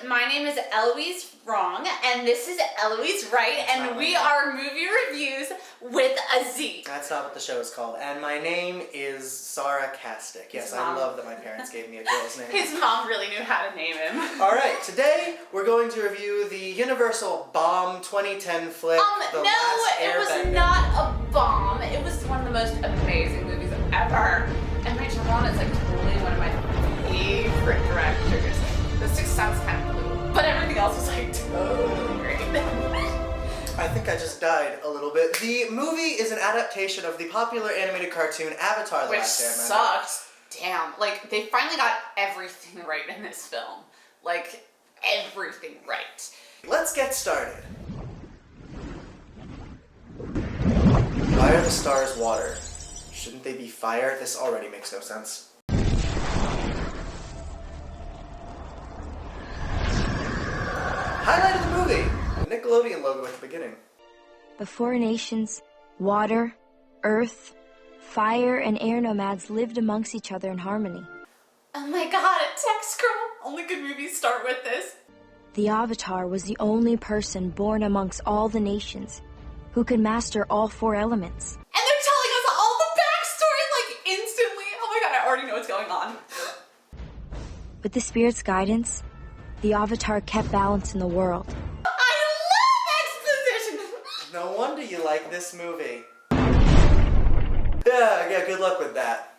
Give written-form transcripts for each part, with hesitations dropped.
My name is Elouise Wrong, and this is Elouise Right, and we are movie reviews with a Z. That's not what the show is called. And my name is Sara Castic. Yes, I love that my parents gave me a girl's name. His mom really knew how to name him. Alright, today we're going to review the Universal Bomb 2010 flick, The Last Airbender. It was not a bomb. It was one of the most amazing movies ever. And Rachel Ron is like totally one of my favorite directors. The Sixth Sense kind of blew, but everything else was like totally great. I think I just died a little bit. The movie is an adaptation of the popular animated cartoon Avatar: The Last Airbender. Which sucked. Damn, like they finally got everything right in this film. Like everything right. Let's get started. Why are the stars water? Shouldn't they be fire? This already makes no sense. Highlight of the movie! The Nickelodeon logo at the beginning. The four nations, water, earth, fire, and air nomads lived amongst each other in harmony. Oh my god, a tech scroll! Only good movies start with this. The Avatar was the only person born amongst all the nations who could master all four elements. And they're telling us all the backstory like instantly. Oh my god, I already know what's going on. With the spirit's guidance, the Avatar kept balance in the world. I love exposition! No wonder you like this movie. Yeah, good luck with that.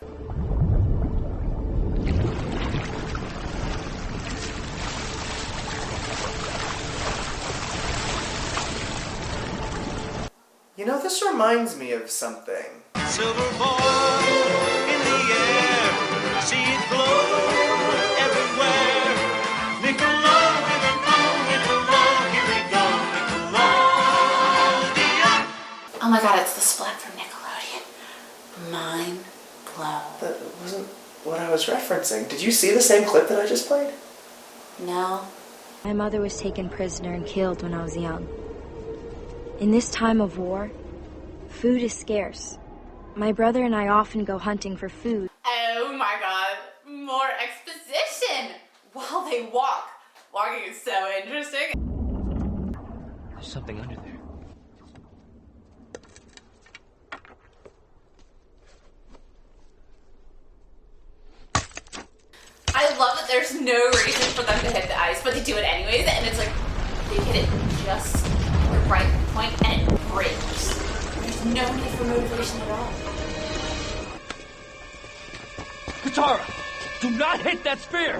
You know, this reminds me of something. Silver ball in the air, see it glow everywhere. Nickelodeon, here we go, Nickelodeon. Oh my god, it's the splat from Nickelodeon. Mind blown. That wasn't what I was referencing. Did you see the same clip that I just played? No. My mother was taken prisoner and killed when I was young. In this time of war, food is scarce. My brother and I often go hunting for food. Oh my god, more exposition while they walk. Walking is so interesting. There's something under there. I love that there's no reason for them to hit the ice, but they do it anyways, and it's like, they hit it just the right point and it breaks. There's no need for motivation at all. Katara! Do not hit that spear!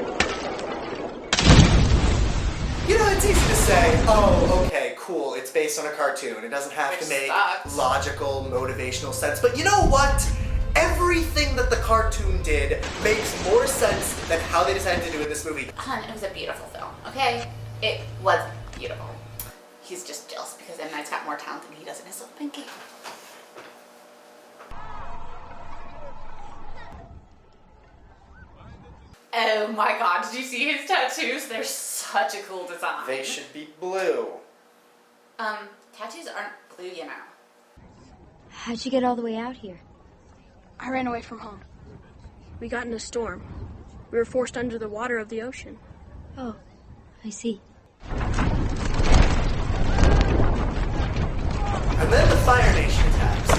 You know, it's easy to say, oh, okay, cool, it's based on a cartoon. It doesn't have to make logical, motivational sense. But you know what? Everything that the cartoon did makes more sense than how they decided to do it in this movie. Hun, it was a beautiful film, okay? It was beautiful. He's just jealous because M. Night's got more talent than he does in his little pinky. Oh my god, did you see his tattoos? They're such a cool design. They should be blue. Tattoos aren't blue, you know. How'd you get all the way out here? I ran away from home. We got in a storm. We were forced under the water of the ocean. Oh, I see. And then the Fire Nation attacks.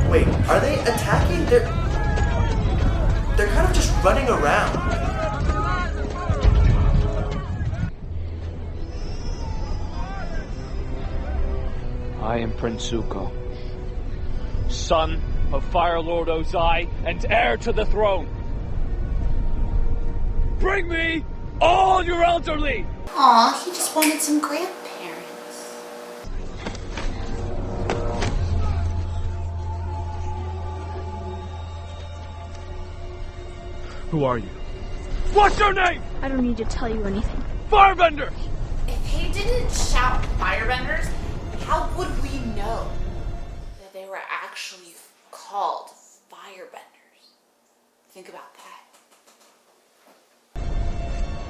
Wait, are they attacking? They're kind of just running around. I am Prince Zuko, son of Fire Lord Ozai and heir to the throne. Bring me all your elderly! Aw, he just wanted some grandparents. Who are you? What's your name? I don't need to tell you anything. Firebender! If they didn't shout firebenders, how would we know that they were actually called firebenders? Think about that.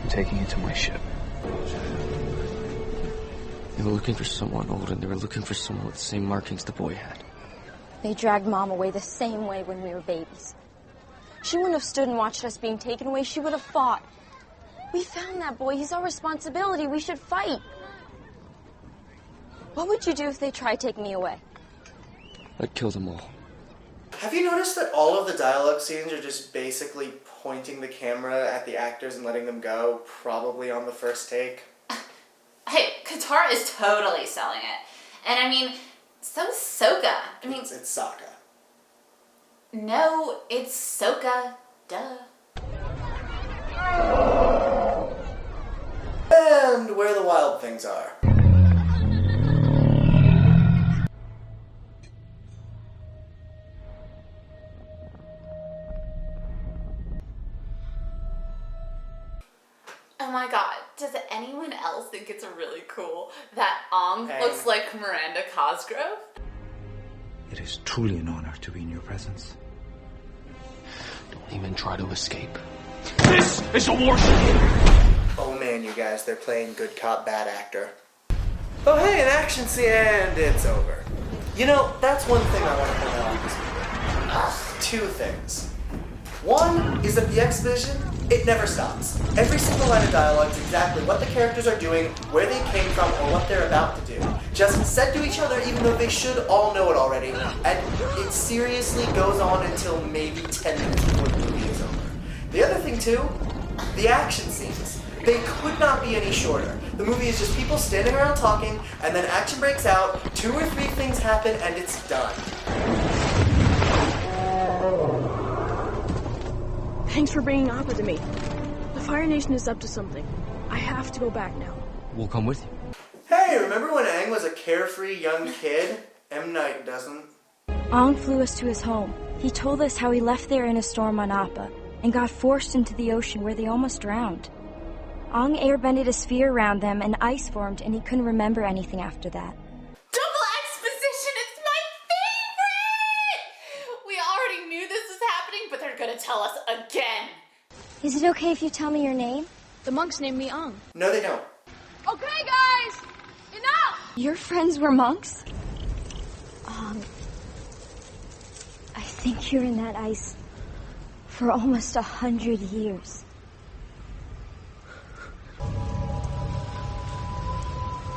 I'm taking you to my ship. They were looking for someone old, and they were looking for someone with the same markings the boy had. They dragged Mom away the same way when we were babies. She wouldn't have stood and watched us being taken away. She would have fought. We found that boy. He's our responsibility. We should fight. What would you do if they tried taking me away? I'd kill them all. Have you noticed that all of the dialogue scenes are just basically pointing the camera at the actors and letting them go, probably on the first take? Hey, Qatar is totally selling it. And I mean, so is Soka. I mean... It's Sokka. No, it's Soka. Duh. And where the wild things are. Oh my god, does anyone else think it's really cool that looks like Miranda Cosgrove? It is truly an honor to be in your presence. Don't even try to escape. This is a war scene! Oh man, you guys, they're playing good cop, bad actor. Oh hey, an action scene, and it's over. You know, that's one thing I want to point out in this movie. Two things. One is that the exposition, it never stops. Every single line of dialogue is exactly what the characters are doing, where they came from, or what they're about to do. Just said to each other even though they should all know it already, and it seriously goes on until maybe 10 minutes before the movie is over. The other thing too, the action scenes. They could not be any shorter. The movie is just people standing around talking, and then action breaks out, 2 or 3 things happen, and it's done. Thanks for bringing Aqua to me. The Fire Nation is up to something. I have to go back now. We'll come with you. Hey, remember when Aang was a carefree young kid? M. Night doesn't. Aang flew us to his home. He told us how he left there in a storm on Appa and got forced into the ocean where they almost drowned. Aang airbended a sphere around them and ice formed, and he couldn't remember anything after that. Double exposition, it's my favorite! We already knew this was happening, but they're gonna tell us again. Is it okay if you tell me your name? The monks named me Aang. No, they don't. Okay, guys! Enough! Your friends were monks? I think you're in that ice for almost 100 years.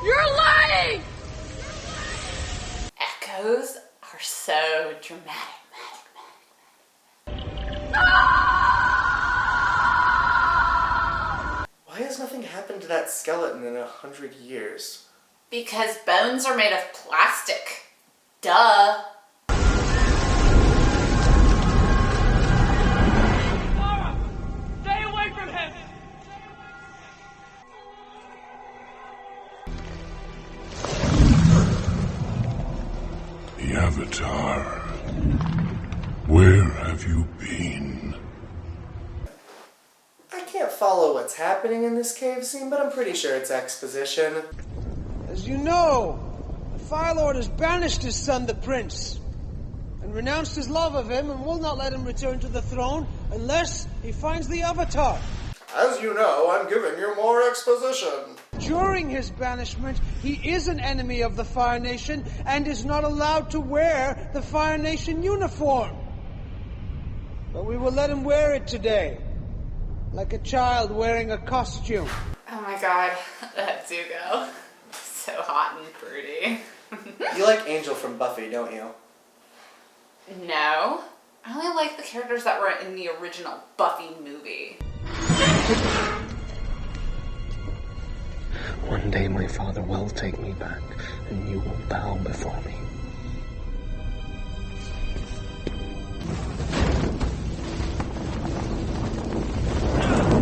You're lying! Echoes are so dramatic. Why has nothing happened to that skeleton in 100 years? Because bones are made of plastic. Duh. Sara! Stay away from him! The Avatar. Where have you been? I can't follow what's happening in this cave scene, but I'm pretty sure it's exposition. As you know, the Fire Lord has banished his son, the Prince, and renounced his love of him and will not let him return to the throne unless he finds the Avatar. As you know, I'm giving you more exposition. During his banishment, he is an enemy of the Fire Nation and is not allowed to wear the Fire Nation uniform. But we will let him wear it today, like a child wearing a costume. Oh my god, that Zuko. So hot and pretty. You like Angel from Buffy, don't you? No. I only like the characters that were in the original Buffy movie. One day my father will take me back, and you will bow before me.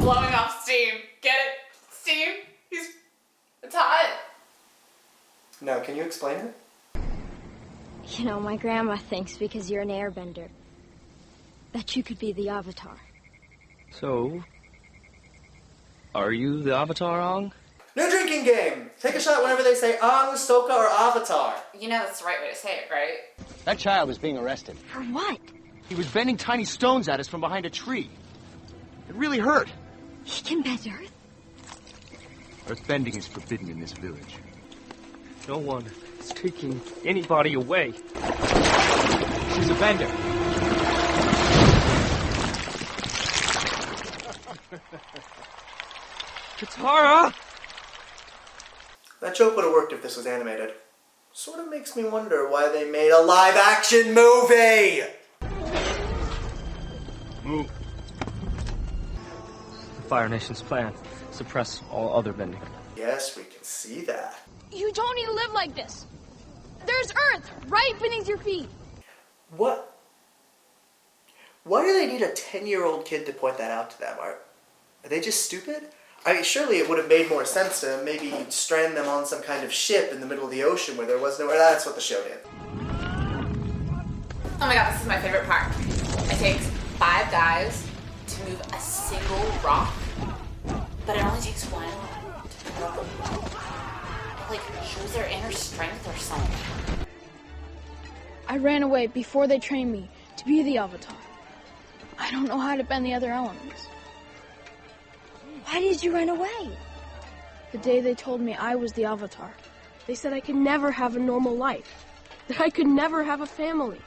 Blowing off steam. Get it? Steam? It's hot. No, can you explain it? You know, my grandma thinks because you're an airbender that you could be the Avatar. So, are you the Avatar, Aang? No drinking game! Take a shot whenever they say Aang, Sokka, or Avatar. You know that's the right way to say it, right? That child is being arrested. For what? He was bending tiny stones at us from behind a tree. It really hurt. He can bend earth? Earthbending is forbidden in this village. No one is taking anybody away. She's a bender. Sara! That joke would have worked if this was animated. Sort of makes me wonder why they made a live-action movie! Move. The Fire Nation's plan. Suppress all other bending. Yes, we can see that. You don't need to live like this. There's Earth right beneath your feet. What? Why do they need a 10-year-old kid to point that out to them? Are they just stupid? I mean, surely it would have made more sense to maybe strand them on some kind of ship in the middle of the ocean where there was nowhere. That's what the show did. Oh my god, this is my favorite part. It takes 5 guys to move a single rock, but it only takes 1 to move up a wall. It like shows their inner strength or something. I ran away before they trained me to be the Avatar. I don't know how to bend the other elements. Why did you run away? The day they told me I was the Avatar, they said I could never have a normal life, that I could never have a family.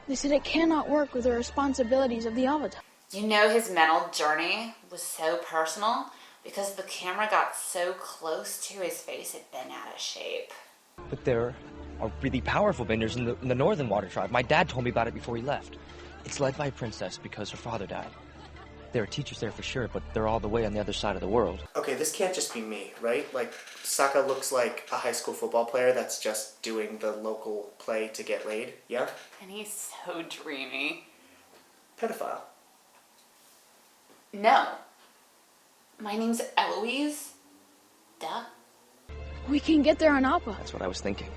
They said it cannot work with the responsibilities of the Avatar. You know his mental journey was so personal because the camera got so close to his face it bent out of shape. But there are really powerful benders in the Northern Water Tribe. My dad told me about it before he left. It's led by a princess because her father died. There are teachers there for sure, but they're all the way on the other side of the world. Okay, this can't just be me, right? Like, Sokka looks like a high school football player that's just doing the local play to get laid, yeah? And he's so dreamy. Pedophile. No. My name's Elouise. Duh. We can get there on Appa. That's what I was thinking.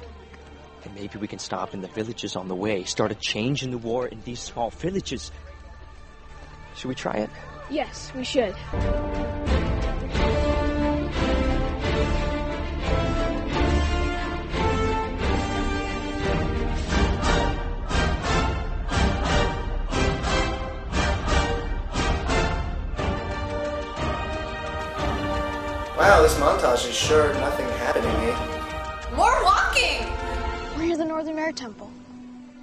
And maybe we can stop in the villages on the way, start a change in the war in these small villages. Should we try it? Yes, we should. Wow, this montage is sure nothing happening, eh? More walking! We're near the Northern Air Temple.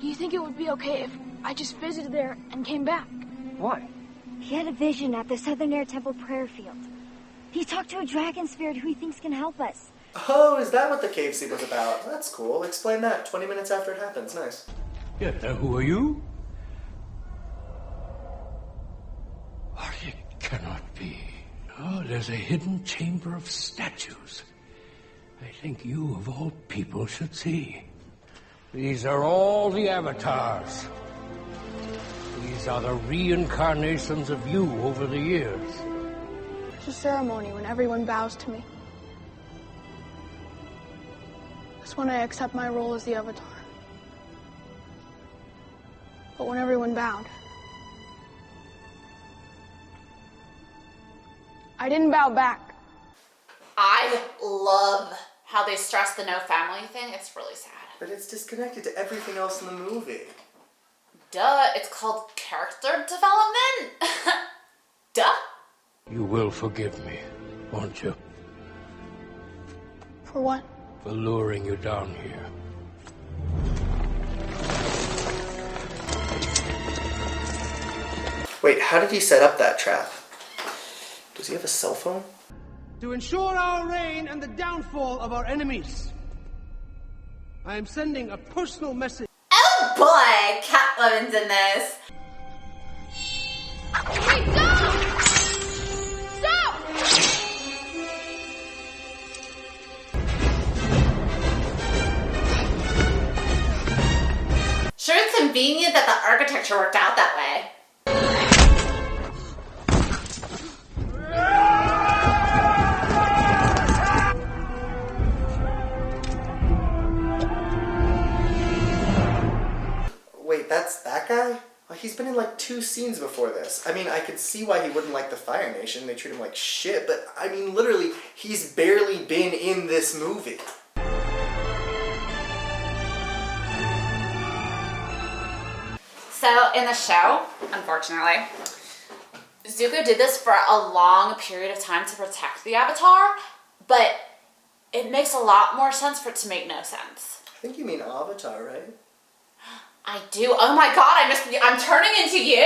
Do you think it would be okay if I just visited there and came back? Why? He had a vision at the Southern Air Temple prayer field. He talked to a dragon spirit who he thinks can help us. Oh, is that what the cave scene was about? That's cool. Explain that 20 minutes after it happens. Nice. Yeah, who are you? Oh, it cannot be. Oh, there's a hidden chamber of statues. I think you, of all people, should see. These are all the avatars. These are the reincarnations of you over the years. There's a ceremony when everyone bows to me. That's when I accept my role as the Avatar. But when everyone bowed, I didn't bow back. I love how they stress the no family thing. It's really sad. But it's disconnected to everything else in the movie. Duh, it's called character development. Duh. You will forgive me, won't you? For what? For luring you down here. Wait, how did he set up that trap? Does he have a cell phone? To ensure our reign and the downfall of our enemies, I am sending a personal message. Oh boy, Catwoman's in this. Wait, stop! Stop! Sure, it's convenient that the architecture worked out that way. Wait, that's that guy? Well, he's been in like 2 scenes before this. I mean, I could see why he wouldn't like the Fire Nation. They treat him like shit, but I mean, literally, he's barely been in this movie. So, in the show, unfortunately, Zuko did this for a long period of time to protect the Avatar, but it makes a lot more sense for it to make no sense. I think you mean Avatar, right? I do. Oh my god, I'm turning into you!